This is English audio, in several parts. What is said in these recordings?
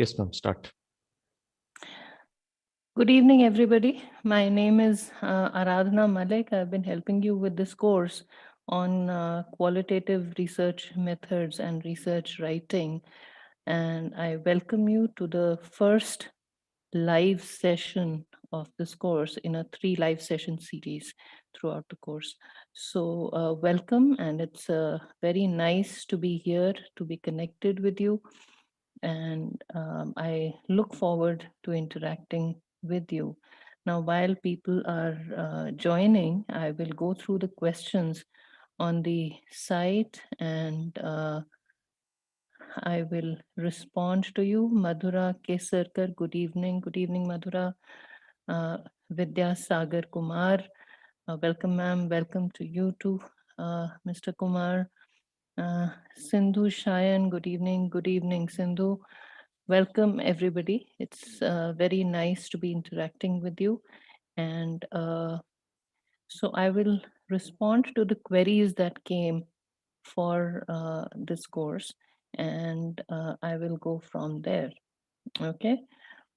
Yes, ma'am, start. Good evening, everybody. My name is Aradhna Malik. I've been helping you with this course on qualitative research methods and research writing. And I welcome you to the first live session of this course in a 3 live session series throughout the course. So, welcome, and it's very nice to be here, to be connected with you. And I look forward to interacting with you. Now, while people are joining, I will go through the questions on the site and I will respond to you. Madhura Kesarkar, good evening. Good evening, Madhura. Uh, Vidya Sagar Kumar, welcome, ma'am. Welcome to you too, Mr. Kumar. Sindhu Shayan, good evening. Good evening, Sindhu. Welcome, everybody. It's very nice to be interacting with you. And so I will respond to the queries that came for this course, and I will go from there. Okay.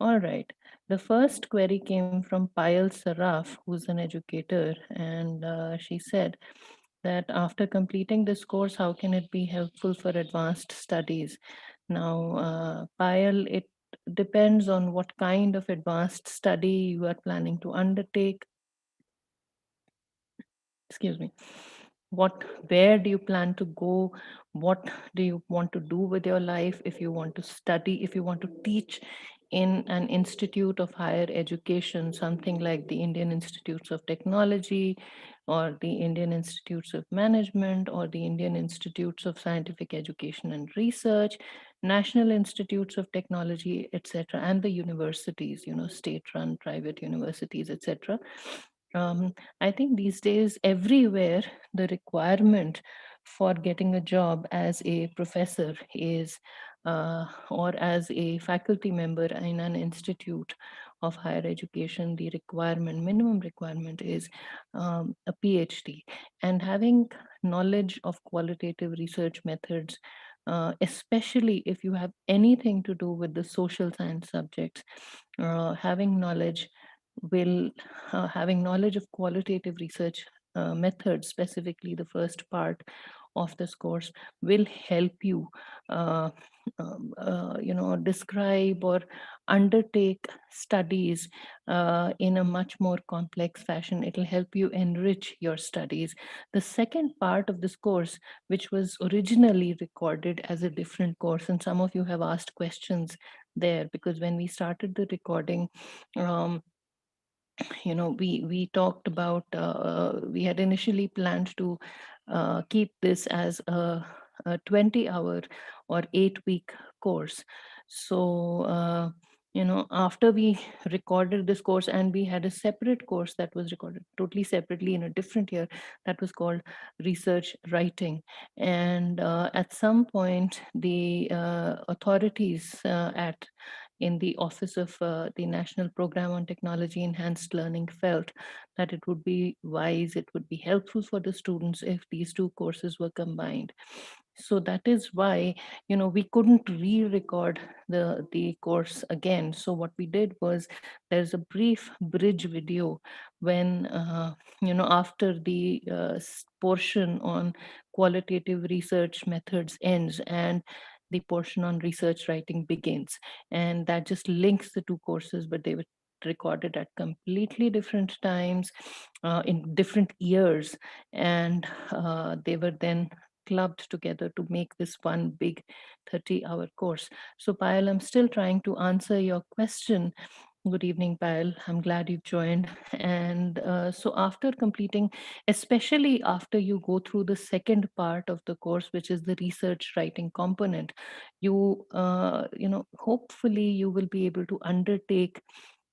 All right. The first query came from Payal Saraf, who's an educator, and she said that after completing this course, how can it be helpful for advanced studies? Now, Payal, it depends on what kind of advanced study you are planning to undertake. Excuse me. Where do you plan to go? What do you want to do with your life? If you want to study, if you want to teach in an institute of higher education, something like the Indian Institutes of Technology or the Indian Institutes of Management or the Indian Institutes of Scientific Education and Research, National Institutes of Technology, etc., and the universities, state-run private universities, etc. I think these days, everywhere, the requirement for getting a job as a professor is, or as a faculty member in an institute of higher education, the minimum requirement is a PhD. And having knowledge of qualitative research methods, especially if you have anything to do with the social science subjects, having knowledge will having knowledge of qualitative research methods, specifically the first part of this course, will help you uh, describe or undertake studies in a much more complex fashion. It'll help you enrich your studies. The second part of this course, which was originally recorded as a different course, and some of you have asked questions there, because when we started the recording, um, we talked about, we had initially planned to keep this as a 20-hour or 8-week course. So after we recorded this course, and we had a separate course that was recorded totally separately in a different year, that was called research writing. And at some point, the authorities at in the Office of the National Program on Technology Enhanced Learning felt that it would be wise, it would be helpful for the students if these two courses were combined. So that is why, we couldn't re-record the course again. So what we did was, there's a brief bridge video when, after the portion on qualitative research methods ends and the portion on research writing begins. And that just links the two courses, but they were recorded at completely different times, in different years, and they were then clubbed together to make this one big 30-hour course. So, Payal, I'm still trying to answer your question. Good evening, Payal. I'm glad you joined. And so, after completing, especially after you go through the second part of the course, which is the research writing component, hopefully you will be able to undertake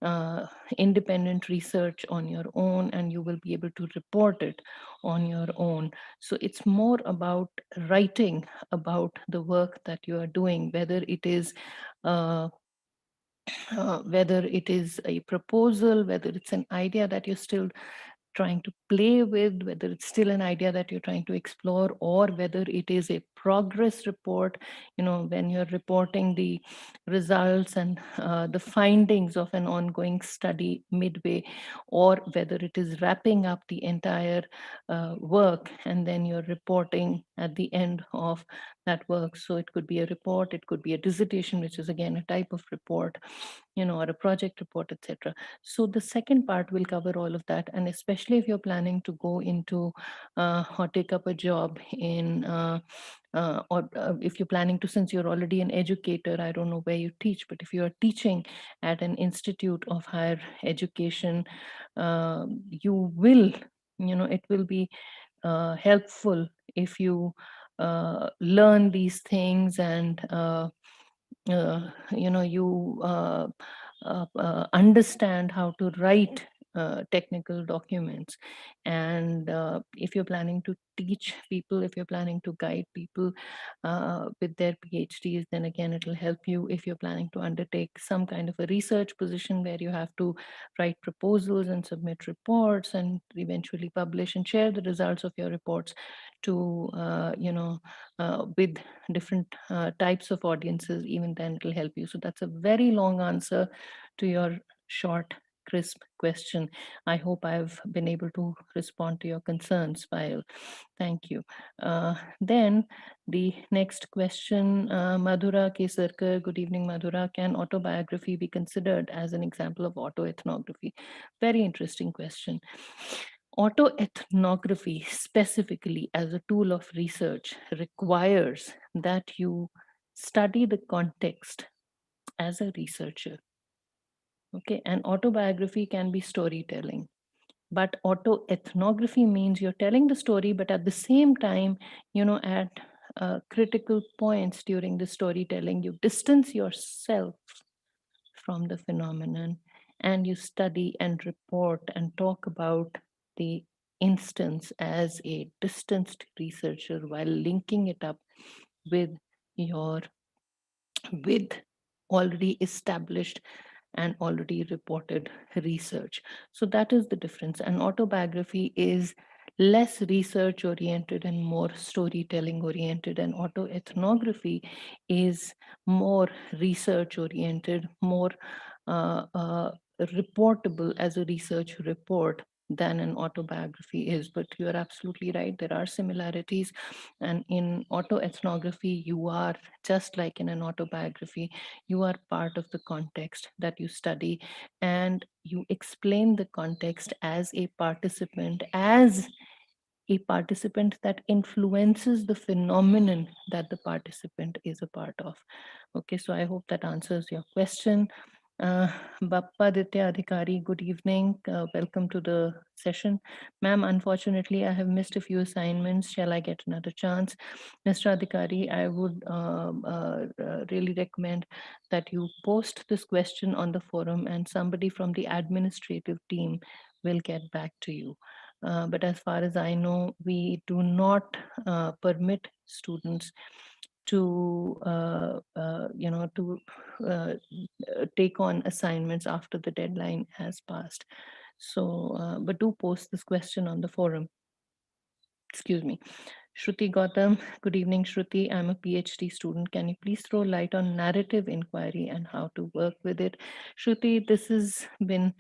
uh, independent research on your own, and you will be able to report it on your own. So it's more about writing about the work that you are doing, uh, whether it is a proposal, whether it's an idea that you're still trying to play with, whether it's still an idea that you're trying to explore, or whether it is a progress report, when you're reporting the results and the findings of an ongoing study midway, or whether it is wrapping up the entire work and then you're reporting at the end of that work. So it could be a report, it could be a dissertation, which is again a type of report, or a project report, etc. So the second part will cover all of that. And especially if you're planning to go into or take up a job in or if you're planning to, since you're already an educator, I don't know where you teach, but if you're teaching at an institute of higher education, you will, it will be helpful if you learn these things, and you understand how to write technical documents. And if you're planning to teach people, if you're planning to guide people with their PhDs, then again it will help you if you're planning to undertake some kind of a research position where you have to write proposals and submit reports and eventually publish and share the results of your reports to with different types of audiences. Even then it will help you. So that's a very long answer to your short, crisp question. I hope I've been able to respond to your concerns, Payal. Thank you. Then the next question, Madhura Kesarkar. Good evening, Madhura. Can autobiography be considered as an example of autoethnography? Very interesting question. Autoethnography, specifically as a tool of research, requires that you study the context as a researcher. Okay, and autobiography can be storytelling. But autoethnography means you're telling the story, but at the same time, at critical points during the storytelling, you distance yourself from the phenomenon and you study and report and talk about the instance as a distanced researcher while linking it up with your with already established and already reported research. So that is the difference. And autobiography is less research oriented and more storytelling oriented, and autoethnography is more research oriented, more reportable as a research report than an autobiography is. But you're absolutely right, there are similarities. And in autoethnography, you are, just like in an autobiography, you are part of the context that you study, and you explain the context as a participant that influences the phenomenon that the participant is a part of. Okay, so I hope that answers your question. Bappa Ditya Adhikari, good evening. Welcome to the session. Ma'am, unfortunately, I have missed a few assignments. Shall I get another chance? Mr. Adhikari, I would really recommend that you post this question on the forum and somebody from the administrative team will get back to you. But as far as I know, we do not permit students to take on assignments after the deadline has passed. So, but do post this question on the forum. Excuse me. Shruti Gautam, good evening, Shruti. I'm a PhD student. Can you please throw light on narrative inquiry and how to work with it? Shruti, this has been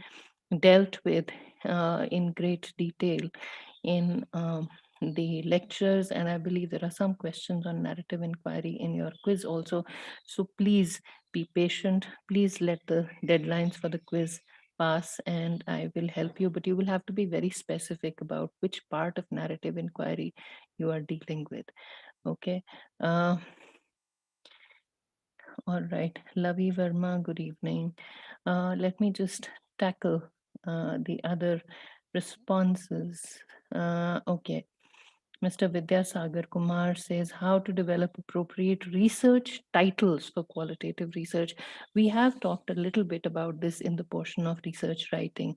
dealt with in great detail in the lectures, and I believe there are some questions on narrative inquiry in your quiz also. So please be patient. Please let the deadlines for the quiz pass and I will help you, but you will have to be very specific about which part of narrative inquiry you are dealing with. Okay. All right. Lavi Verma, good evening. Let me just tackle the other responses. Okay. Mr. Vidyasagar Kumar says how to develop appropriate research titles for qualitative research. We have talked a little bit about this in the portion of research writing.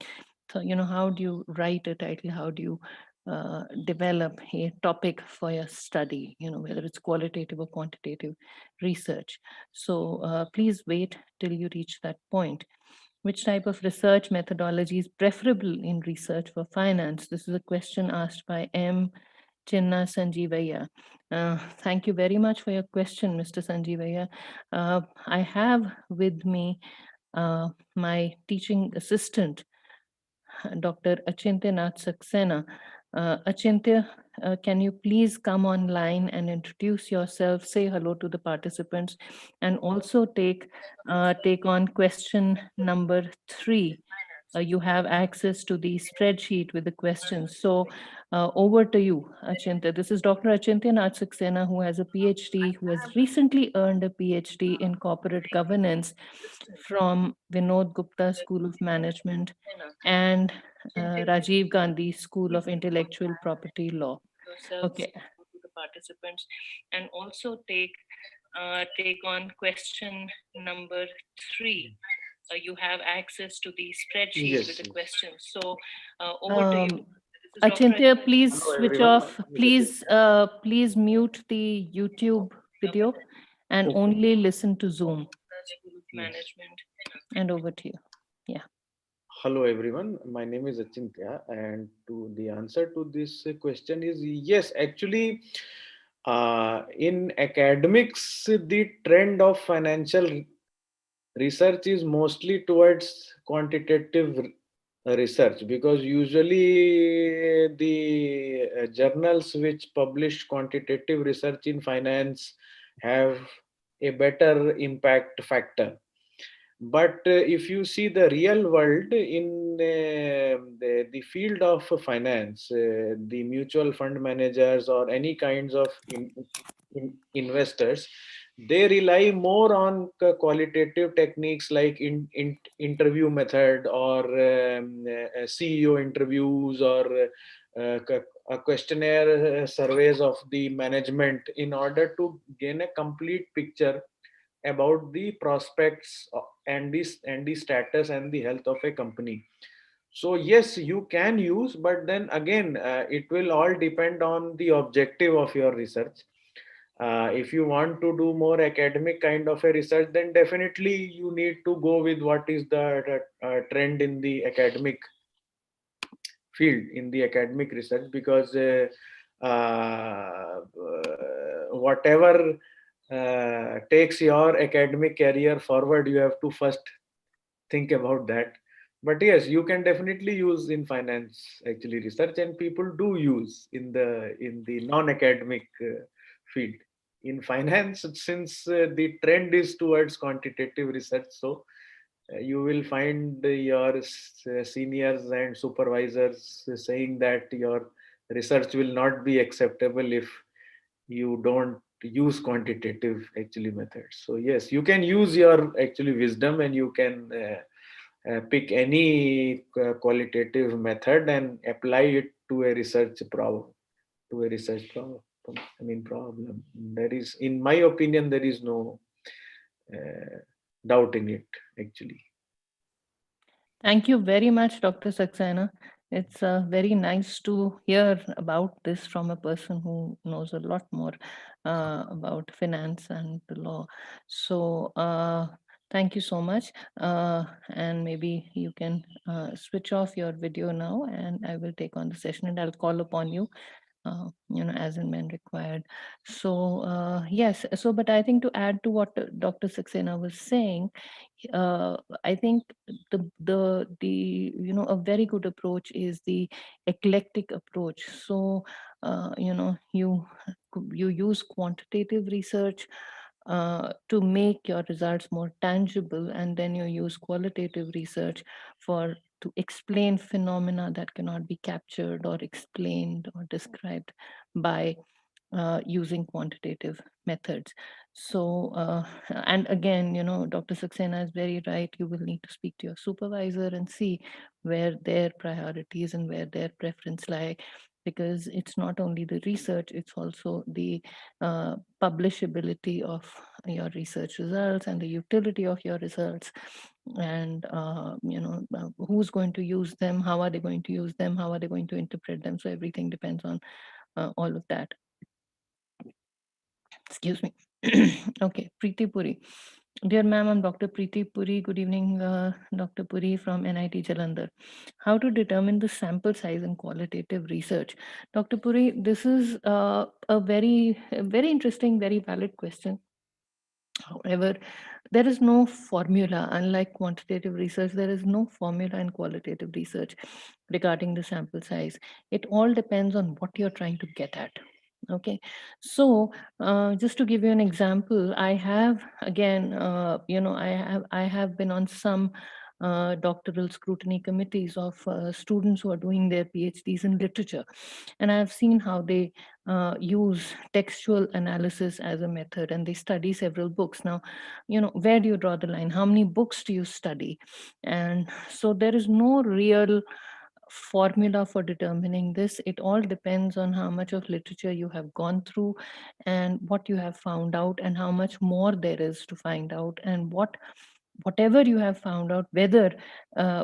So, how do you write a title? How do you develop a topic for your study, whether it's qualitative or quantitative research. So please wait till you reach that point. Which type of research methodology is preferable in research for finance? This is a question asked by M. Chinna Sanjeevaya. Thank you very much for your question, Mr. Sanjeevaya. I have with me my teaching assistant, Dr. Achintya Nath Saxena. Achintya, can you please come online and introduce yourself, say hello to the participants, and also take on question number 3. You have access to the spreadsheet with the questions. So over to you, Achintya. This is Dr. Achintya Nath Saxena, who has a PhD, who has recently earned a PhD in corporate governance from Vinod Gupta School of Management and Rajiv Gandhi School of Intellectual Property Law. Okay. To the participants and also take on question number 3. You have access to the spreadsheet with the questions. So over to you. Achintya, please switch off. Please mute the YouTube video and only listen to Zoom. Management. And over to you. Yeah. Hello everyone, my name is Achintya, and the answer to this question is yes. Actually, in academics, the trend of financial research is mostly towards quantitative research, because usually the journals which publish quantitative research in finance have a better impact factor. But if you see the real world in the field of finance, the mutual fund managers or any kinds of investors, they rely more on qualitative techniques like interview method, or CEO interviews, or a questionnaire surveys of the management, in order to gain a complete picture about the prospects and the status and the health of a company. So yes, you can use, but then again, it will all depend on the objective of your research. If you want to do more academic kind of a research, then definitely you need to go with what is the trend in the academic field, in the academic research, because whatever takes your academic career forward, you have to first think about that. But yes, you can definitely use in finance actually research, and people do use in the non-academic field. In finance, since the trend is towards quantitative research, so you will find your seniors and supervisors saying that your research will not be acceptable if you don't use quantitative actually methods. So yes, you can use your actually wisdom, and you can pick any qualitative method and apply it to a research problem, problem. There is, in my opinion, there is no uh, doubt in it actually. Thank you very much, Dr. Saxena. It's very nice to hear about this from a person who knows a lot more about finance and the law. So thank you so much. And maybe you can switch off your video now, and I will take on the session, and I'll call upon you as and when required. So yes, so but I think to add to what Dr. Saxena was saying, I think the a very good approach is the eclectic approach. So you use quantitative research to make your results more tangible, and then you use qualitative research to explain phenomena that cannot be captured or explained or described by using quantitative methods. So, and again, Dr. Saxena is very right. You will need to speak to your supervisor and see where their priorities and where their preference lie, because it's not only the research, it's also the publishability of your research results and the utility of your results, and who's going to use them, how are they going to use them, how are they going to interpret them. So everything depends on all of that. Excuse me. Okay, Preeti Puri. Dear ma'am, I'm Dr. Preeti Puri. Good evening, Dr. Puri from NIT Jalandhar. How to determine the sample size in qualitative research? Dr. Puri, this is a very interesting, very valid question. However, there is no formula. Unlike quantitative research, there is no formula in qualitative research regarding the sample size. It all depends on what you're trying to get at. Okay, so just to give you an example, I have again, I have been on some doctoral scrutiny committees of students who are doing their PhDs in literature, and I've seen how they use textual analysis as a method, and they study several books. Now, where do you draw the line? How many books do you study? And so there is no real formula for determining this. It all depends on how much of literature you have gone through and what you have found out and how much more there is to find out, and whatever you have found out, whether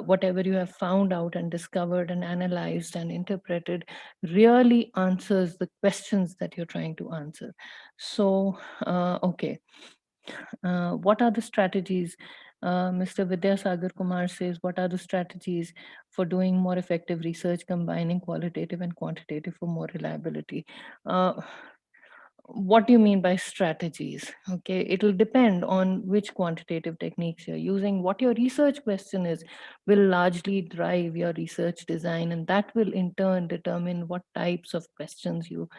whatever you have found out and discovered and analyzed and interpreted really answers the questions that you're trying to answer. So okay, what are the strategies? Mr. Vidyasagar Kumar says, what are the strategies for doing more effective research, combining qualitative and quantitative for more reliability? Uh, what do you mean by strategies? Okay, it will depend on which quantitative techniques you're using. What your research question is will largely drive your research design, and that will in turn determine what types of questions you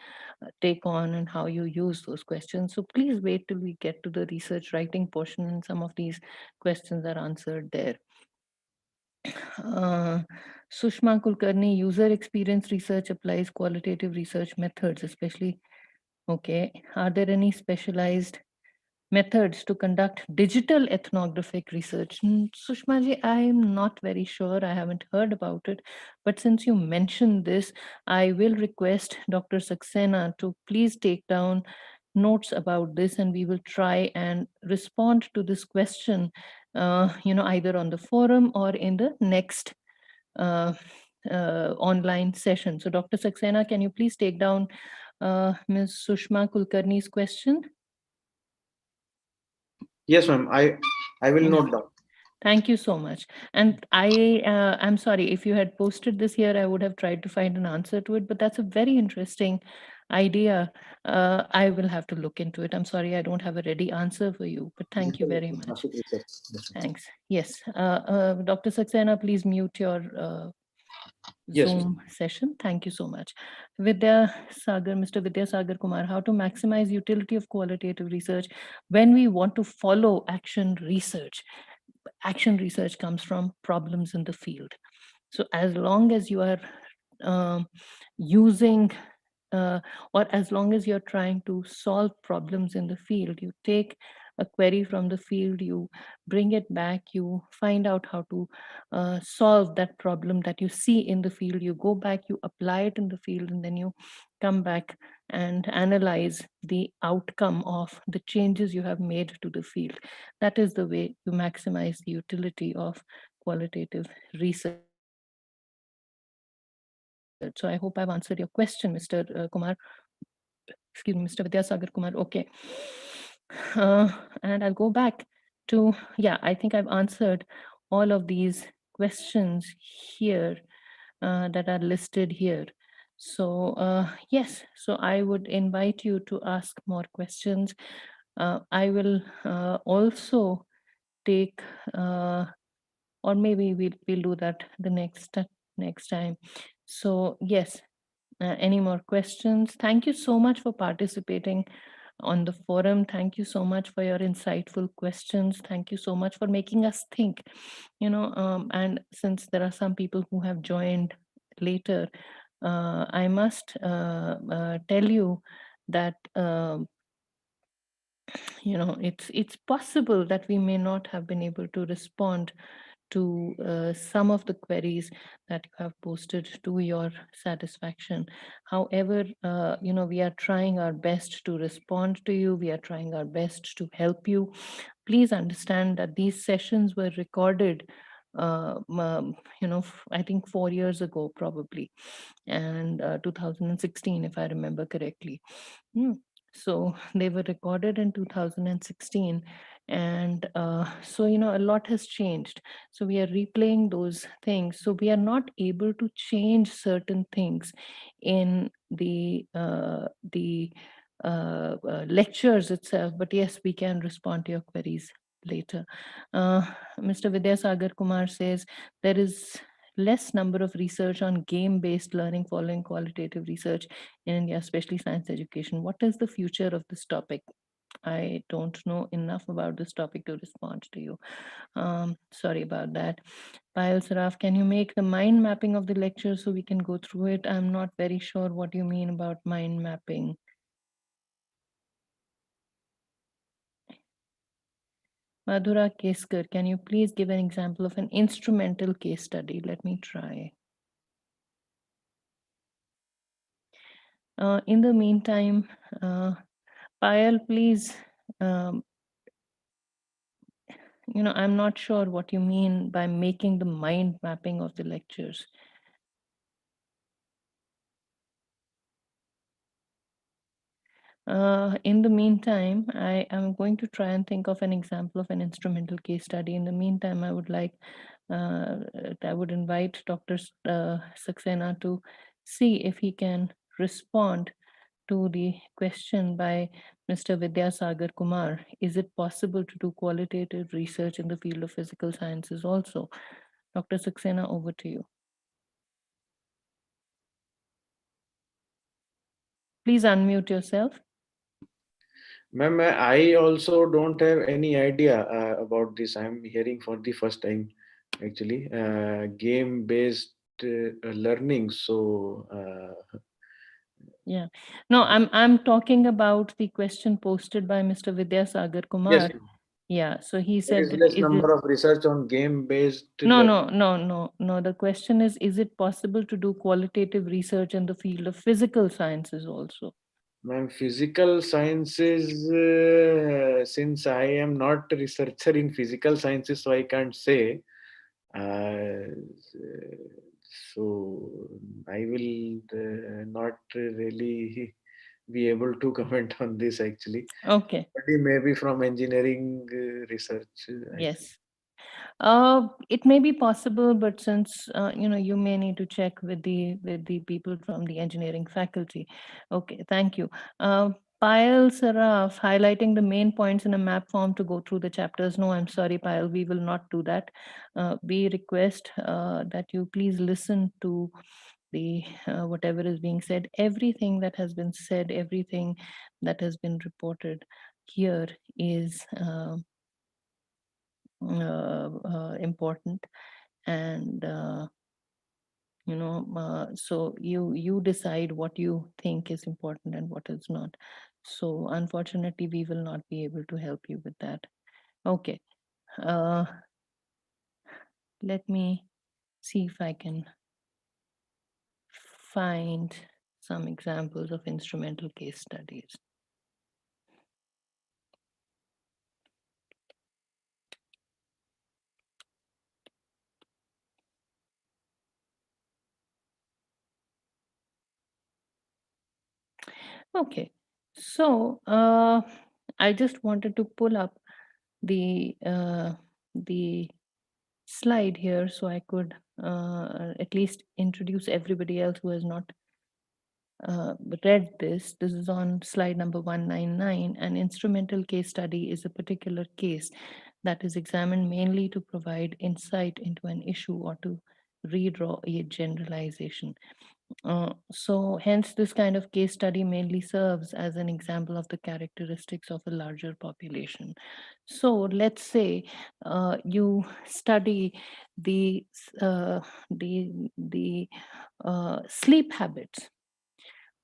take on and how you use those questions. So please wait till we get to the research writing portion and some of these questions are answered there. Uh, Sushma Kulkarni, user experience research applies qualitative research methods, especially. Okay, are there any specialized methods to conduct digital ethnographic research? Sushma ji, I am not very sure. I haven't heard about it. But since you mentioned this, I will request Dr. Saxena to please take down notes about this, and we will try and respond to this question, either on the forum or in the next uh, online session. So, Dr. Saxena, can you please take down Ms. Sushma Kulkarni's question? Yes, ma'am. I will Yeah. note down. Thank you so much. And I'm sorry if you had posted this here, I would have tried to find an answer to it. But that's a very interesting idea. I will have to look into it. I'm sorry, I don't have a ready answer for you. But thank you Digital very much. ethnographic research. Yes, ma'am. Thanks. Yes, Dr. Saxena, please mute your Yes, ma'am. Zoom session. Thank you so much. Vidya Sagar, Mr. Vidya Sagar Kumar, how to maximize utility of qualitative research when we want to follow action research. Action research comes from problems in the field. So as long as you are um, using or as long as you're trying to solve problems in the field, you take a query from the field, you bring it back, you find out how to solve that problem that you see in the field, you go back, you apply it in the field, and then you come back and analyze the outcome of the changes you have made to the field. That is the way you maximize the utility of qualitative research. So I hope I've answered your question, Mr. Kumar. Excuse me, Mr. Vidyasagar Kumar. Okay. And I'll go back to, yeah, I think I've answered all of these questions here that are listed here. So, yes, so I would invite you to ask more questions. I will also take, or maybe we'll do that the next time. So, yes, any more questions? Thank you so much for participating on the forum. Thank you so much for your insightful questions. Thank you so much for making us think. And since there are some people who have joined later, I must tell you that it's possible that we may not have been able to respond to some of the queries that you have posted to your satisfaction. However, we are trying our best to respond to you. We are trying our best to help you. Please understand that these sessions were recorded, I think 4 years ago, probably, and 2016, if I remember correctly. Hmm. So they were recorded in 2016, And so, a lot has changed. So we are replaying those things. So we are not able to change certain things in the lectures itself. But yes, we can respond to your queries later. Uh, Mr. Vidyasagar Kumar says there is less number of research on game-based learning following qualitative research in India, especially science education. What is the future of this topic? I don't know enough about this topic to respond to you. Sorry about that. Payal Saraf, can you make the mind mapping of the lecture so we can go through it? I'm not very sure what you mean about mind mapping. Madhura Keskar, can you please give an example of an instrumental case study? Let me try. In the meantime, Payal, please, um, I'm not sure what you mean by making the mind mapping of the lectures. In the meantime, I am going to try and think of an example of an instrumental case study. In the meantime, I would invite Dr. Saxena to see if he can respond to the question by Mr. Vidyasagar Kumar. Is it possible to do qualitative research in the field of physical sciences also? Dr. Saxena, over to you. Please unmute yourself. Ma'am, I also don't have any idea about this. I'm hearing for the first time, actually, game-based learning. So, Yeah. No, I'm talking about the question posted by Mr. Vidyasagar yes, Kumar. Yeah. So he there said is that less is it number of research on game-based no, learning. no, no, no, no. The question is it possible to do qualitative research in the field of physical sciences also? Ma'am, physical sciences, since I am not a researcher in physical sciences, so I can't say. Uh, so I will not really be able to comment on this actually. Okay. But it may be from engineering research, I think. Yes. It may be possible, but since you may need to check with the people from the engineering faculty. Okay, thank you. Payal Saraf, highlighting the main points in a map form to go through the chapters. No, I'm sorry, Payal, we will not do that. We request that you please listen to the whatever is being said. Everything that has been said, everything that has been reported here is. Important, and so you decide what you think is important and what is not. So unfortunately we will not be able to help you with that. Okay, uh, let me see if I can find some examples of instrumental case studies. Okay, so I just wanted to pull up the slide here so I could at least introduce everybody else who has not read this. This is on slide number 199. An instrumental case study is a particular case that is examined mainly to provide insight into an issue or to redraw a generalization. So hence this kind of case study mainly serves as an example of the characteristics of a larger population. So let's say you study the sleep habits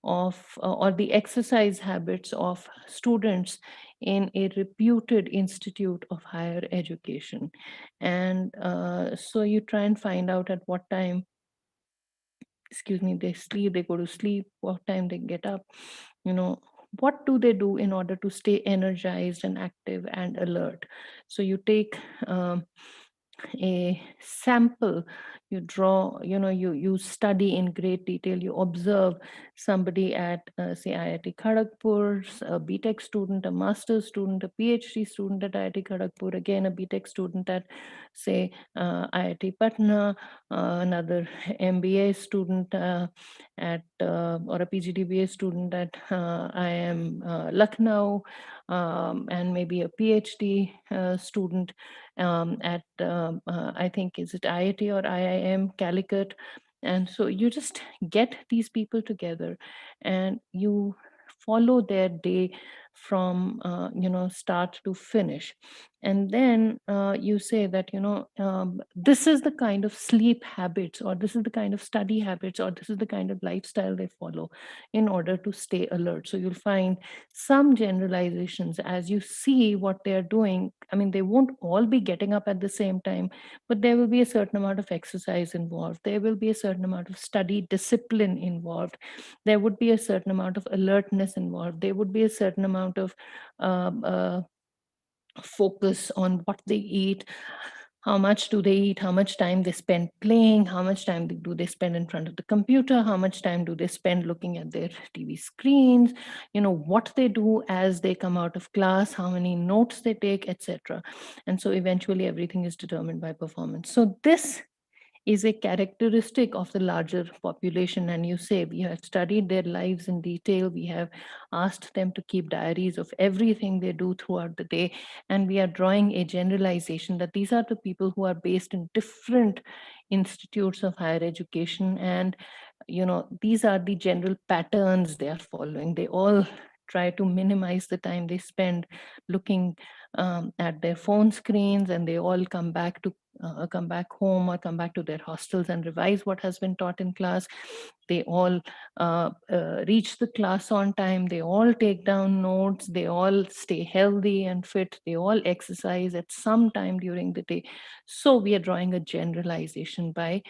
of or the exercise habits of students in a reputed institute of higher education, and so you try and find out at what time, excuse me, they sleep, they go to sleep, what time they get up, what do they do in order to stay energized and active and alert. So you take a sample, you draw, you study in great detail, you observe somebody at say IIT Kharagpur, a BTech student, a master's student, a PhD student at IIT Kharagpur, again a BTech student at say IIT Patna, another MBA student at or a PGDBA student at IIM Lucknow, and maybe a PhD student at I think, is it IIT or IIM Calicut. And so you just get these people together and you follow their day from start to finish. And then you say that this is the kind of sleep habits, or this is the kind of study habits, or this is the kind of lifestyle they follow in order to stay alert. So you'll find some generalizations as you see what they're doing. I mean, they won't all be getting up at the same time, but there will be a certain amount of exercise involved, there will be a certain amount of study discipline involved, there would be a certain amount of alertness involved, there would be a certain amount of um, uh, focus on what they eat, how much do they eat, how much time they spend playing, how much time do they spend in front of the computer, how much time do they spend looking at their TV screens, what they do as they come out of class, how many notes they take, etc. And so eventually everything is determined by performance. So this is a characteristic of the larger population. And you say we have studied their lives in detail, we have asked them to keep diaries of everything they do throughout the day, and we are drawing a generalization that these are the people who are based in different institutes of higher education, and these are the general patterns they are following. They all try to minimize the time they spend looking at their phone screens, and they all come back home or come back to their hostels and revise what has been taught in class. They all reach the class on time, they all take down notes, they all stay healthy and fit, they all exercise at some time during the day. So we are drawing a generalization by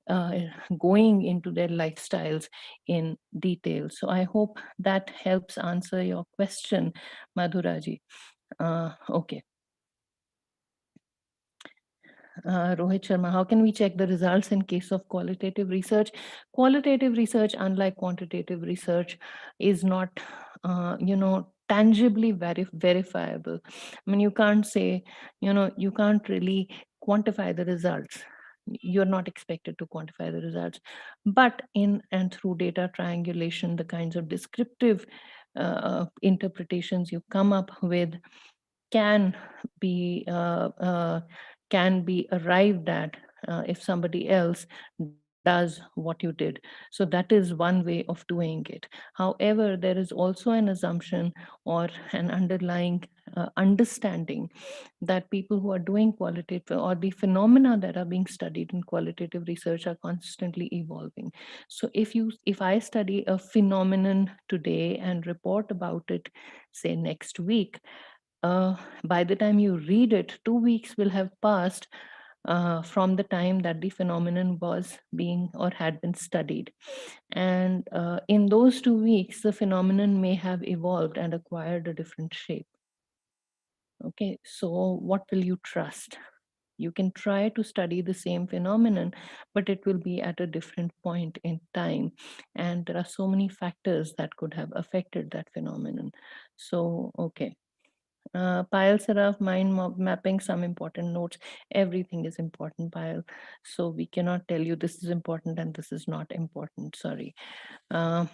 uh, going into their lifestyles in detail. So I hope that helps answer your question, Madhuraji. Okay. Rohit Sharma, how can we check the results in case of qualitative research? Qualitative research, unlike quantitative research, is not, tangibly verifiable. I mean, you can't say, you can't really quantify the results. You're not expected to quantify the results. But in and through data triangulation, the kinds of descriptive interpretations you come up with can be uh, uh, can be arrived at if somebody else does what you did. So that is one way of doing it. However, there is also an assumption or an underlying understanding that people who are doing qualitative, or the phenomena that are being studied in qualitative research, are constantly evolving. So if I study a phenomenon today and report about it, say next week, uh, by the time you read it, 2 weeks will have passed from the time that the phenomenon was being or had been studied. And in those 2 weeks, the phenomenon may have evolved and acquired a different shape. Okay, so what will you trust? You can try to study the same phenomenon, but it will be at a different point in time. And there are so many factors that could have affected that phenomenon. So, okay. Pile Saraf, mind mapping, some important notes. Everything is important, Pile. So we cannot tell you this is important and this is not important. Sorry. Uh,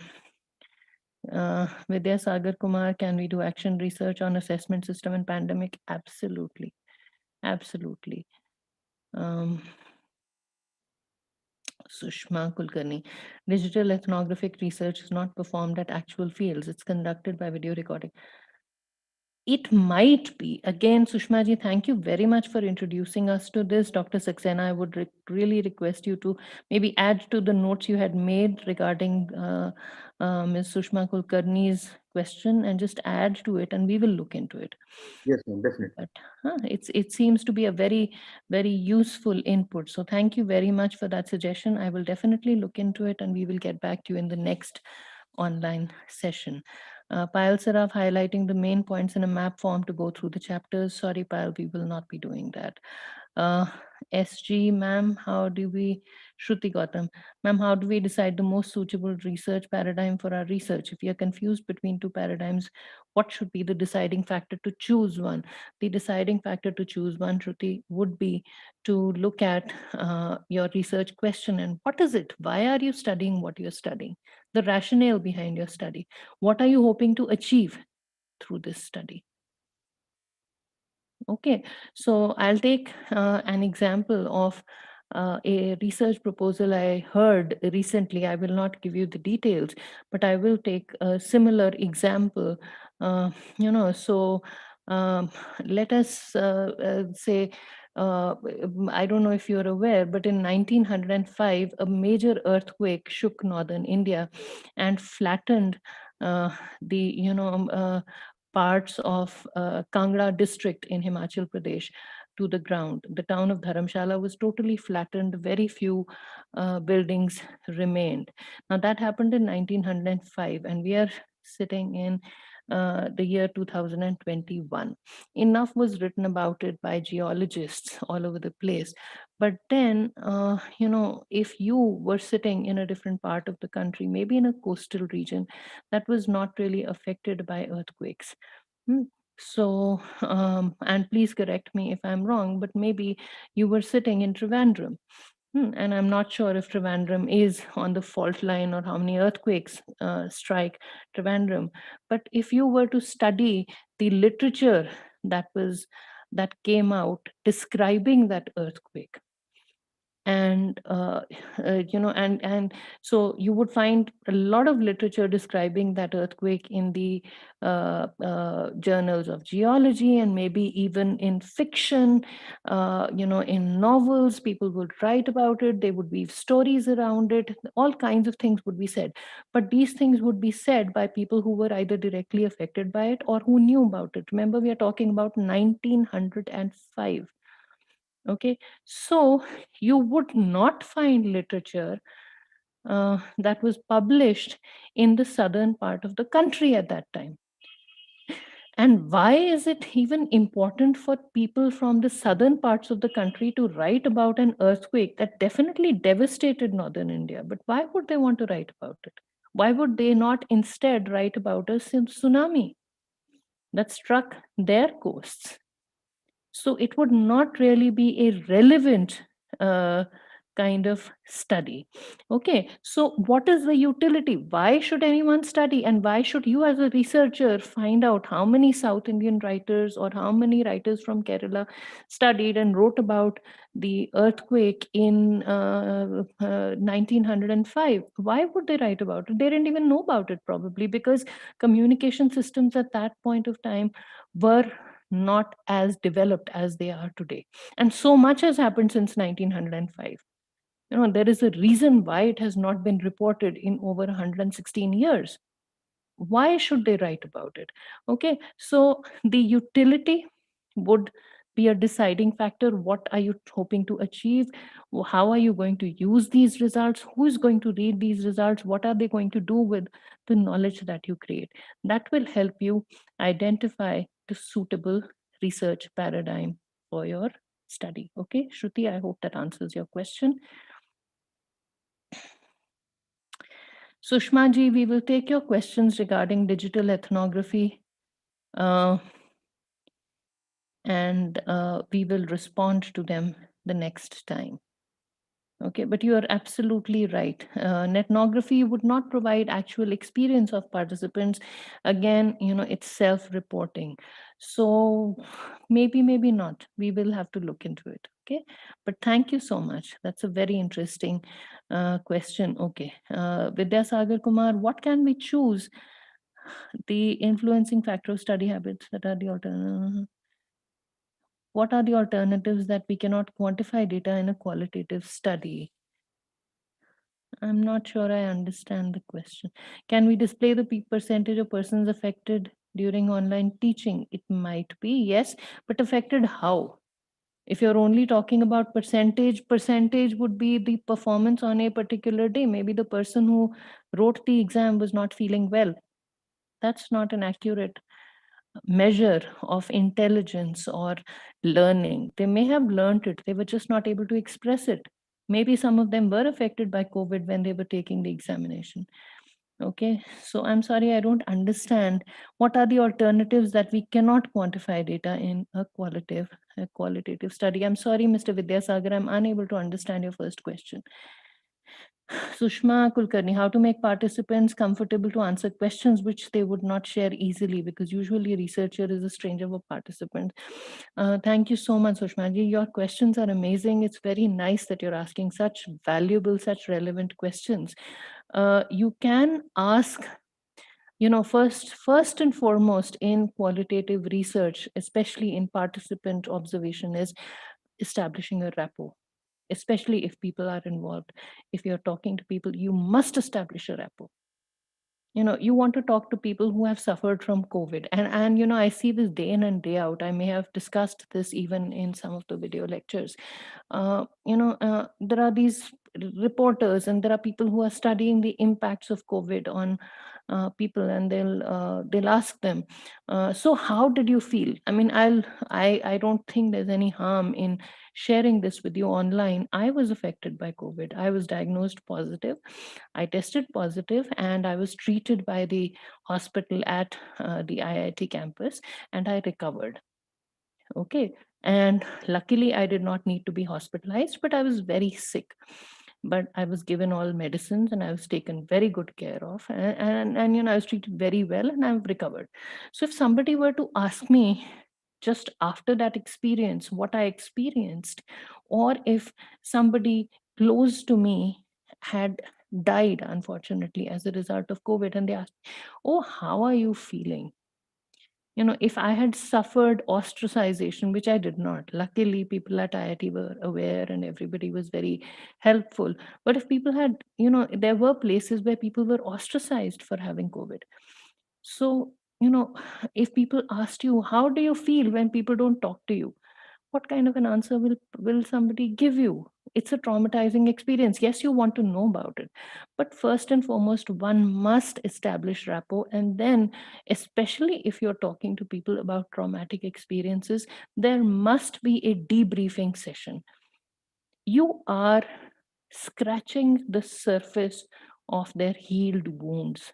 Vidya Sagar Kumar, can we do action research on assessment system in pandemic? Absolutely. Absolutely. Um, Sushma Kulkarni, digital ethnographic research is not performed at actual fields. It's conducted by video recording. It might be. Again, Sushma ji, thank you very much for introducing us to this. Dr. Saxena, I would really request you to maybe add to the notes you had made regarding Ms. Sushma Kulkarni's question, and just add to it, and we will look into it. Yes, ma'am, definitely. But it seems to be a very useful input. So thank you very much for that suggestion. I will definitely look into it, and we will get back to you in the next online session. Payal Saraf highlighting the main points in a map form to go through the chapters. Sorry, Payal, we will not be doing that. Uh, SG, ma'am, how do we, Shruti Gautam, ma'am, how do we decide the most suitable research paradigm for our research? If we are confused between two paradigms, what should be the deciding factor to choose one? The deciding factor to choose one, Shruti, would be to look at your research question and what is it? Why are you studying what you're studying? The rationale behind your study. What are you hoping to achieve through this study? Okay, so I'll take an example of a research proposal I heard recently. I will not give you the details, but I will take a similar example. Uh, so um, let us say, I don't know if you're aware, but in 1905, a major earthquake shook northern India and flattened uh, the, parts of Kangra district in Himachal Pradesh to the ground. The town of Dharamshala was totally flattened. Very few buildings remained. Now that happened in 1905, and we are sitting in the year 2021. Enough was written about it by geologists all over the place. But then, if you were sitting in a different part of the country, maybe in a coastal region that was not really affected by earthquakes. Hmm. So, and please correct me if I'm wrong, but maybe you were sitting in Trivandrum. And I'm not sure if Trivandrum is on the fault line or how many earthquakes strike Trivandrum. But if you were to study the literature that came out describing that earthquake, and and so you would find a lot of literature describing that earthquake in the journals of geology, and maybe even in fiction, in novels people would write about it, they would weave stories around it, all kinds of things would be said. But these things would be said by people who were either directly affected by it or who knew about it. Remember, we are talking about 1905. Okay, so you would not find literature that was published in the southern part of the country at that time. And why is it even important for people from the southern parts of the country to write about an earthquake that definitely devastated northern India? But why would they want to write about it? Why would they not instead write about a tsunami that struck their coasts? So it would not really be a relevant uh, kind of study. Okay, so what is the utility? Why should anyone study, and why should you as a researcher find out how many South Indian writers or how many writers from Kerala studied and wrote about the earthquake in 1905? Why would they write about it? They didn't even know about it, probably because communication systems at that point of time were not as developed as they are today. And so much has happened since 1905. There is a reason why it has not been reported in over 116 years. Why should they write about it? Okay, so the utility would be a deciding factor. What are you hoping to achieve? How are you going to use these results? Who is going to read these results? What are they going to do with the knowledge that you create? That will help you identify the suitable research paradigm for your study. Okay, Shruti, I hope that answers your question. Sushma ji, we will take your questions regarding digital ethnography, uh, and we will respond to them the next time. Okay, but you are absolutely right. Netnography would not provide actual experience of participants. Again, it's self-reporting. So maybe not. We will have to look into it. Okay, but thank you so much. That's a very interesting question. Okay, Vidyasagar Kumar, what can we choose? The influencing factor of study habits that are the alternative. What are the alternatives that we cannot quantify data in a qualitative study? I'm not sure I understand the question. Can we display the percentage of persons affected during online teaching? It might be, yes, but affected how? If you're only talking about percentage would be the performance on a particular day. Maybe the person who wrote the exam was not feeling well. That's not an accurate measure of intelligence or learning. They may have learned it, they were just not able to express it. Maybe some of them were affected by COVID when they were taking the examination. Okay, so I'm sorry, I don't understand what are the alternatives that we cannot quantify data in a qualitative study. I'm sorry, Mr. Vidyasagar, I'm unable to understand your first question. Sushma Kulkarni, how to make participants comfortable to answer questions which they would not share easily, because usually a researcher is a stranger for participants. Thank you so much, Sushma ji. Your questions are amazing. It's very nice that you're asking such valuable, such relevant questions. You can ask, first and foremost in qualitative research, especially in participant observation, is establishing a rapport, especially if people are involved. If you're talking to people, you must establish a rapport. You want to talk to people who have suffered from COVID, and I see this day in and day out. I may have discussed this even in some of the video lectures. There are these reporters, and there are people who are studying the impacts of COVID on people, and they'll ask them, so how did you feel? I mean, I don't think there's any harm in sharing this with you online. I was affected by COVID. I was diagnosed positive. I tested positive, and I was treated by the hospital at the IIT campus, and I recovered. Okay. And luckily, I did not need to be hospitalized, but I was very sick. But I was given all medicines, and I was taken very good care of. And I was treated very well, and I've recovered. So if somebody were to ask me just after that experience what I experienced, or if somebody close to me had died unfortunately as a result of COVID, and they asked, oh, how are you feeling? If I had suffered ostracization, which I did not, luckily people at IIT were aware and everybody was very helpful. But if people had, there were places where people were ostracized for having COVID. So, if people asked you, how do you feel when people don't talk to you? What kind of an answer will somebody give you? It's a traumatizing experience. Yes, you want to know about it, but first and foremost, one must establish rapport. And then, especially if you're talking to people about traumatic experiences, there must be a debriefing session. You are scratching the surface of their healed wounds.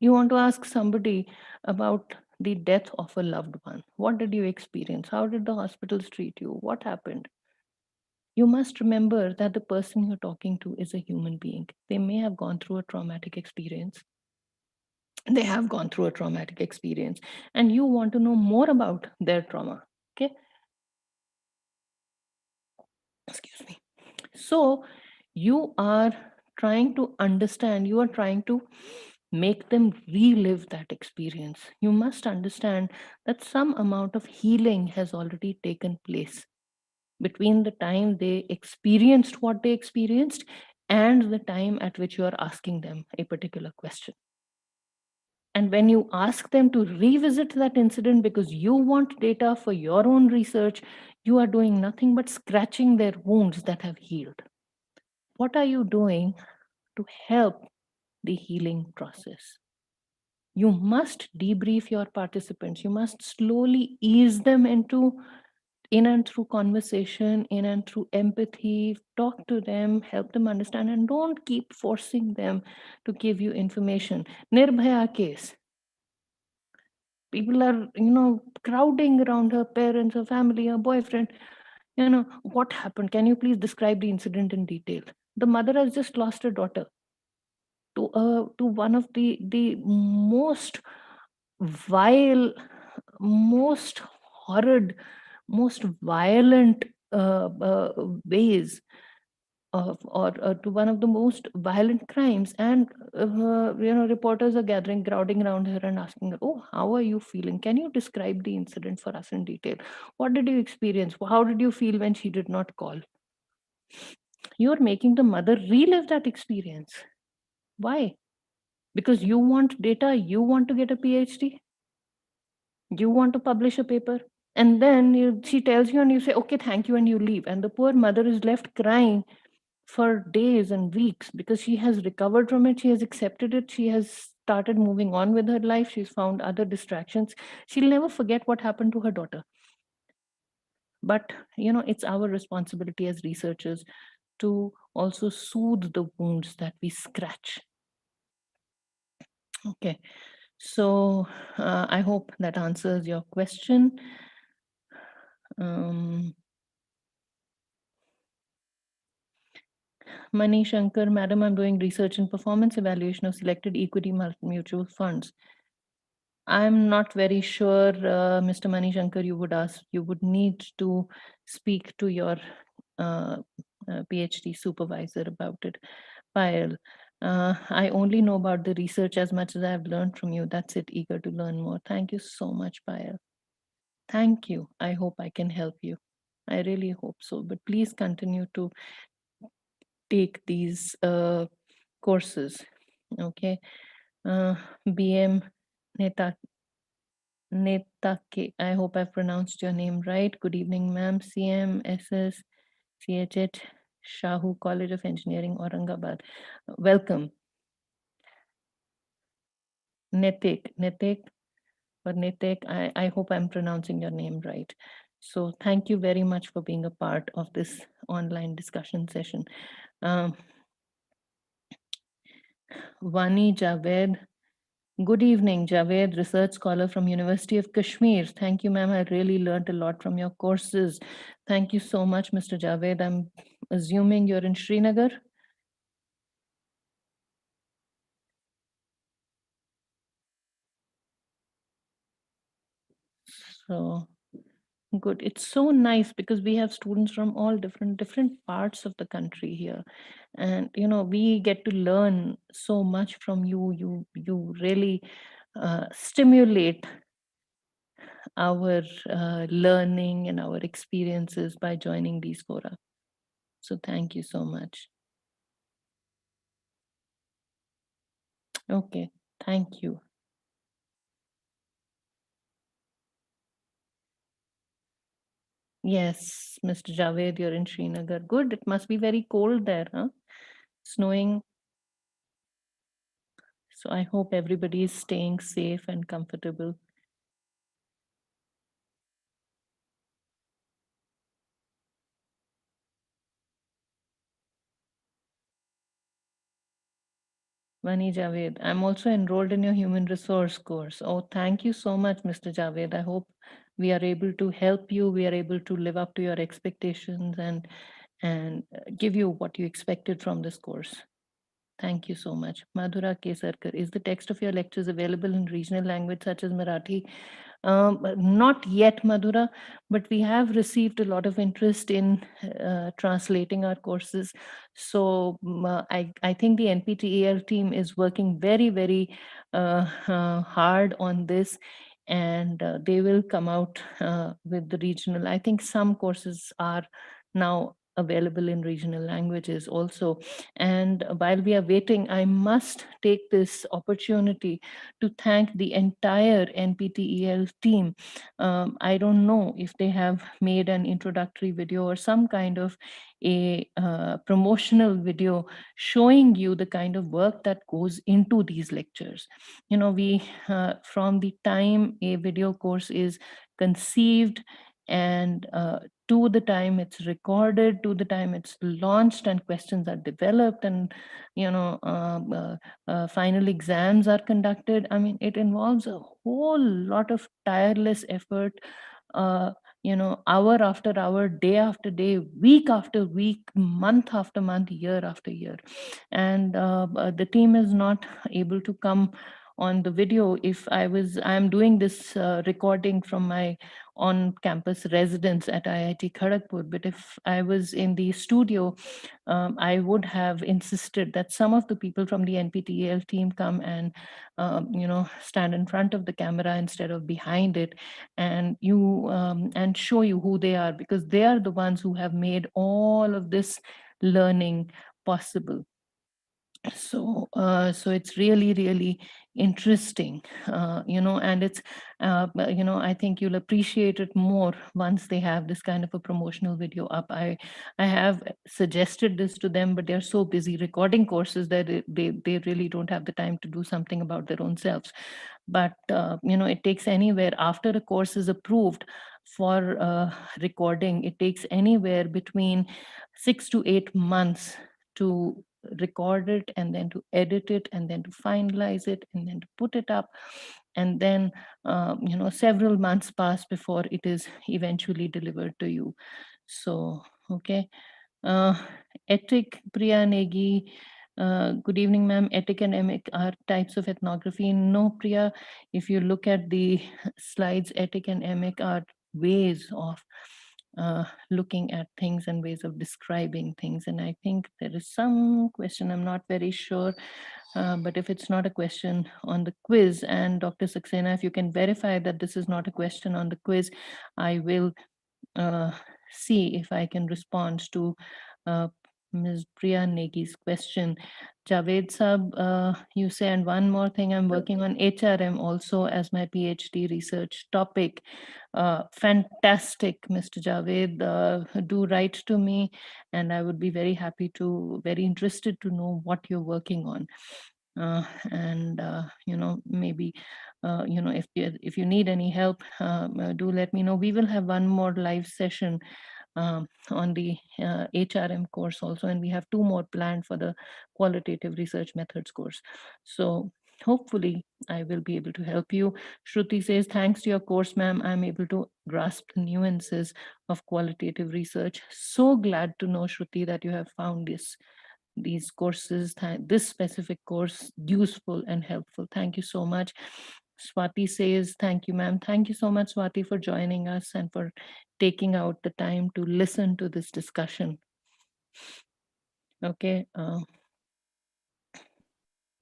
You want to ask somebody about the death of a loved one. What did you experience? How did the hospitals treat you? What happened? You must remember that the person you're talking to is a human being. They may have gone through a traumatic experience. They have gone through a traumatic experience, and you want to know more about their trauma. Okay? Excuse me. So, you are trying to understand, you are trying to make them relive that experience. You must understand that some amount of healing has already taken place between the time they experienced what they experienced and the time at which you are asking them a particular question. And when you ask them to revisit that incident because you want data for your own research, you are doing nothing but scratching their wounds that have healed. What are you doing to help the healing process? You must debrief your participants. You must slowly ease them into in and through conversation, in and through empathy. Talk to them, help them understand, and don't keep forcing them to give you information. Nirbhaya case. People are, crowding around her parents, her family, her boyfriend. What happened? Can you please describe the incident in detail? The mother has just lost her daughter to one of the most vile, most horrid, most violent ways of, or to one of the most violent crimes. And reporters are gathering, crowding around her and asking her, oh, how are you feeling? Can you describe the incident for us in detail? What did you experience? How did you feel when she did not call? You're making the mother relive that experience. Why? Because you want data, you want to get a PhD, you want to publish a paper, and then she tells you and you say, okay, thank you, and you leave. And the poor mother is left crying for days and weeks because she has recovered from it, she has accepted it, she has started moving on with her life. She's found other distractions. She'll never forget what happened to her daughter. But it's our responsibility as researchers to also soothe the wounds that we scratch. Okay, so I hope that answers your question. Mani Shankar, Madam, I'm doing research in performance evaluation of selected equity mutual funds. I'm not very sure, Mr. Mani Shankar, you would need to speak to your PhD supervisor about it. Payal, I only know about the research as much as I've learned from you. That's it, eager to learn more. Thank you so much, Payal. Thank you. I hope I can help you. I really hope so. But please continue to take these courses. Okay. BM Neta Netake, I hope I pronounced your name right. Good evening, ma'am. CM SS CHH Shahu College of Engineering, Aurangabad. Welcome. Netek or Netek, I hope I'm pronouncing your name right. So thank you very much for being a part of this online discussion session. Vani Javed. Good evening, Javed, research scholar from University of Kashmir. Thank you, ma'am. I really learned a lot from your courses. Thank you so much, Mr. Javed. I'm assuming you're in Srinagar. So good. It's so nice because we have students from all different parts of the country here, and we get to learn so much from you. You really stimulate our learning and our experiences by joining these fora. So thank you so much. Okay, thank you. Yes, Mr. Javed, you're in Srinagar. Good. It must be very cold there, huh? Snowing. So I hope everybody is staying safe and comfortable. Vani Javed, I'm also enrolled in your human resource course. Oh, thank you so much, Mr. Javed. I hope we are able to help you. We are able to live up to your expectations and give you what you expected from this course. Thank you so much. Madhura Kesarkar, is the text of your lectures available in regional language such as Marathi? Not yet, Madhura, but we have received a lot of interest in translating our courses. So I think the NPTEL team is working very, very hard on this, and they will come out with the regional. I think some courses are now available in regional languages also. And while we are waiting, I must take this opportunity to thank the entire NPTEL team. I don't know if they have made an introductory video or some kind of a promotional video showing you the kind of work that goes into these lectures. We from the time a video course is conceived and to the time it's recorded, to the time it's launched and questions are developed and final exams are conducted. I mean, it involves a whole lot of tireless effort, uh, hour after hour, day after day, week after week, month after month, year after year. And the team is not able to come on the video. If I'm doing this recording from my on campus residence at IIT Kharagpur, but if I was in the studio, I would have insisted that some of the people from the NPTEL team come and stand in front of the camera instead of behind it, and and show you who they are, because they are the ones who have made all of this learning possible. So it's really really interesting, and it's I think you'll appreciate it more once they have this kind of a promotional video up. I have suggested this to them, but they're so busy recording courses that they really don't have the time to do something about their own selves. But it takes anywhere, after a course is approved for recording, it takes anywhere between 6 to 8 months to record it, and then to edit it, and then to finalize it, and then to put it up. And then several months pass before it is eventually delivered to you. So okay. uh, Ethic, Priya Negi. Good evening, ma'am. Ethic and emic are types of ethnography. No, Priya, if you look at the slides, ethic and emic are ways of looking at things and ways of describing things. And I think there is some question, I'm not very sure, but if it's not a question on the quiz, and Dr. Saxena, if you can verify that this is not a question on the quiz, I will uh, see if I can respond to Ms. Priya Negi's question. Javed Sab, you say, and one more thing, I'm working on HRM also as my PhD research topic. Fantastic, Mr. Javed. Do write to me, and I would be very interested to know what you're working on. And maybe if you need any help, do let me know. We will have one more live session on the HRM course also, and we have two more planned for the qualitative research methods course. So hopefully I will be able to help you. Shruti says, thanks to your course, ma'am, I'm able to grasp the nuances of qualitative research. So glad to know, Shruti, that you have found these courses, this specific course, useful and helpful. Thank you so much. Swati says, thank you, ma'am. Thank you so much, Swati, for joining us and for taking out the time to listen to this discussion. Okay.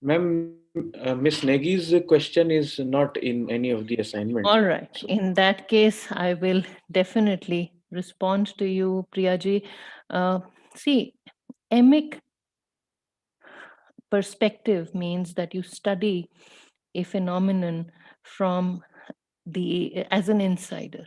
Ma'am, Miss Negi's question is not in any of the assignments. All right. So, In that case, I will definitely respond to you, Priyaji. See, emic perspective means that you study a phenomenon from the as an insider.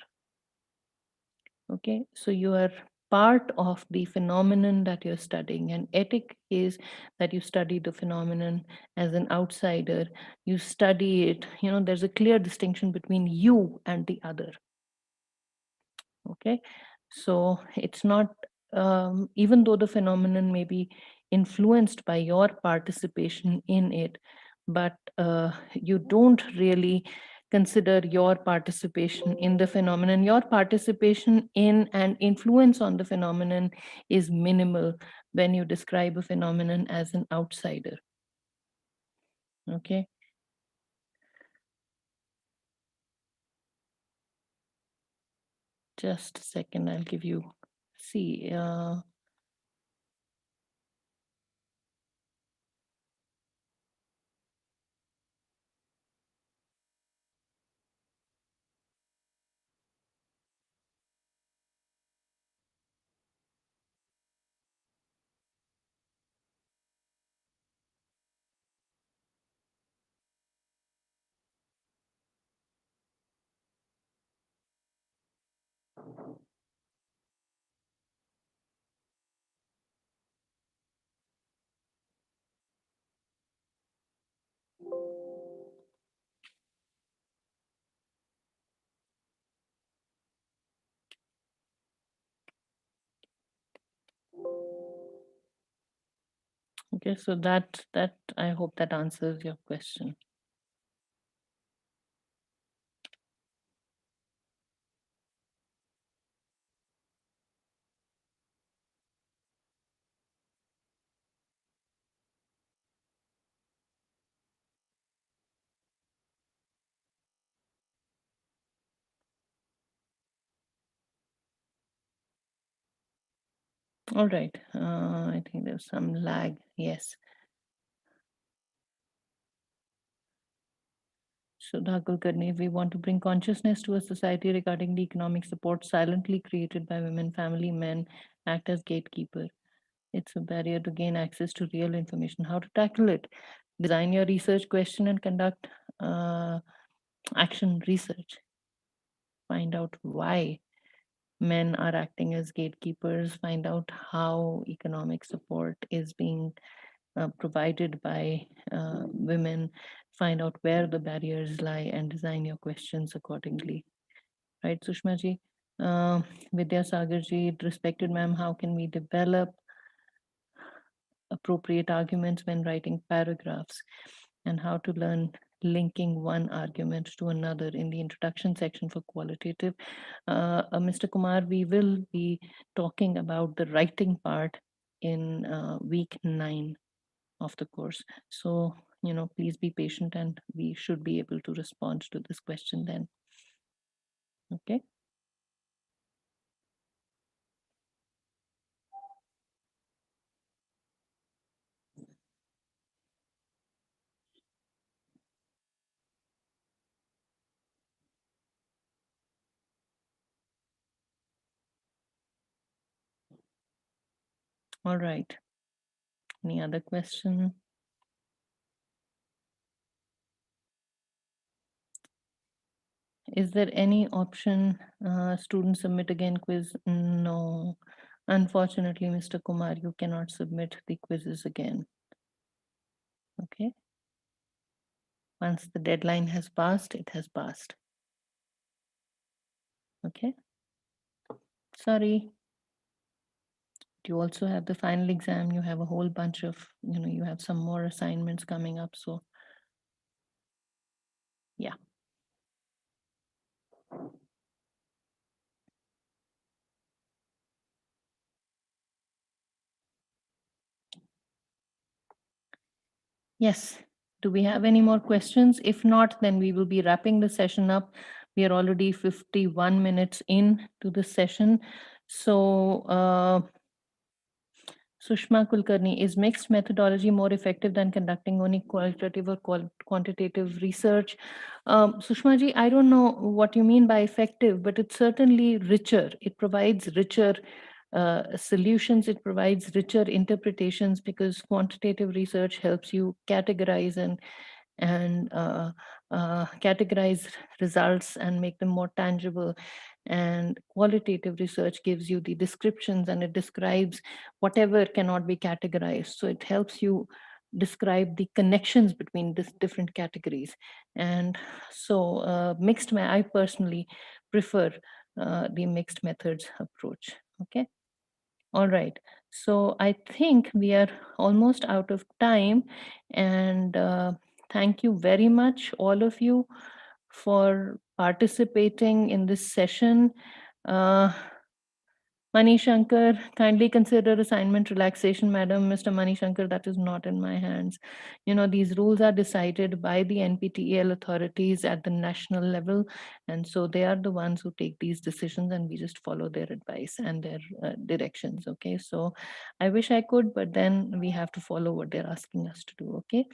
Okay, so you are part of the phenomenon that you're studying, and ethic is that you study the phenomenon as an outsider. You study it, there's a clear distinction between you and the other. Okay, so it's not, even though the phenomenon may be influenced by your participation in it, but you don't really consider your participation in the phenomenon. Your participation in and influence on the phenomenon is minimal when you describe a phenomenon as an outsider. Okay. Just a second, I'll give you, see, okay, so that I hope that answers your question. All right. I think there's some lag. Yes. Sudha Kulkarni, we want to bring consciousness to a society regarding the economic support silently created by women, family, men act as gatekeeper. It's a barrier to gain access to real information. How to tackle it? Design your research question and conduct action research. Find out why men are acting as gatekeepers. Find out how economic support is being provided by women. Find out where the barriers lie and design your questions accordingly. Right, Sushma ji? Vidya Sagar ji, respected ma'am, how can we develop appropriate arguments when writing paragraphs, and how to learn linking one argument to another in the introduction section for qualitative. Mr. Kumar, we will be talking about the writing part in week 9 of the course. So, please be patient and we should be able to respond to this question then. Okay. All right. Any other question? Is there any option students submit again quiz? No. Unfortunately, Mr. Kumar, you cannot submit the quizzes again. Okay. Once the deadline has passed, it has passed. Okay. Sorry. You also have the final exam. You have a whole bunch of, you have some more assignments coming up. So, yeah. Yes. Do we have any more questions? If not, then we will be wrapping the session up. We are already 51 minutes in to the session. So, Sushma Kulkarni, is mixed methodology more effective than conducting only qualitative or quantitative research? Sushma ji, I don't know what you mean by effective, but it's certainly richer. It provides richer solutions, it provides richer interpretations, because quantitative research helps you categorize and categorize results and make them more tangible. And qualitative research gives you the descriptions and it describes whatever cannot be categorized. So it helps you describe the connections between these different categories. And so I personally prefer the mixed methods approach. Okay. All right. So I think we are almost out of time. And thank you very much, all of you, for participating in this session. Mani Shankar, kindly consider assignment relaxation, Madam. Mr. Mani Shankar, that is not in my hands. These rules are decided by the NPTEL authorities at the national level. And so they are the ones who take these decisions and we just follow their advice and their directions. Okay. So I wish I could, but then we have to follow what they're asking us to do. Okay.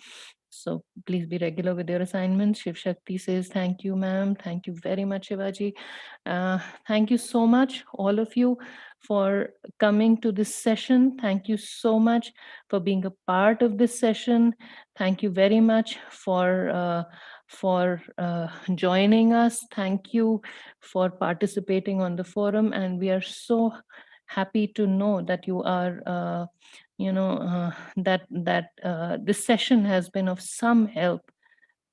So please be regular with your assignments. Shiv Shakti says, thank you, ma'am. Thank you very much, Shivaji. Thank you so much, all of you, for coming to this session. Thank you so much for being a part of this session. Thank you very much for joining us. Thank you for participating on the forum. And we are so happy to know that you are that this session has been of some help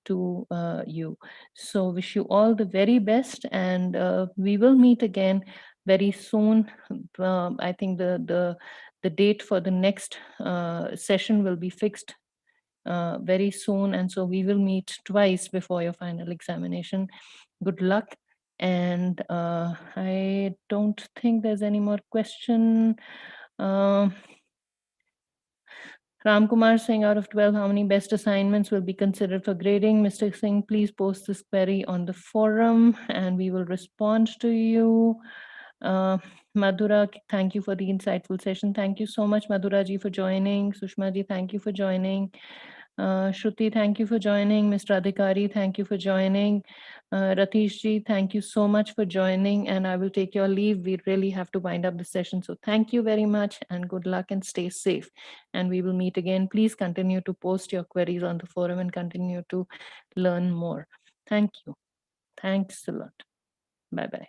to you. So wish you all the very best, and we will meet again very soon. I think the date for the next session will be fixed very soon, and so we will meet twice before your final examination. Good luck. And I don't think there's any more question. Ram Kumar Singh, out of 12, how many best assignments will be considered for grading? Mr. Singh, please post this query on the forum and we will respond to you. Madhura, thank you for the insightful session. Thank you so much, Madhura ji, for joining. Sushma ji, thank you for joining. Shruti, thank you for joining. Mr. Adhikari, thank you for joining. Ratish ji, thank you so much for joining. And I will take your leave. We really have to wind up the session. So thank you very much and good luck and stay safe. And we will meet again. Please continue to post your queries on the forum and continue to learn more. Thank you. Thanks a lot. Bye-bye.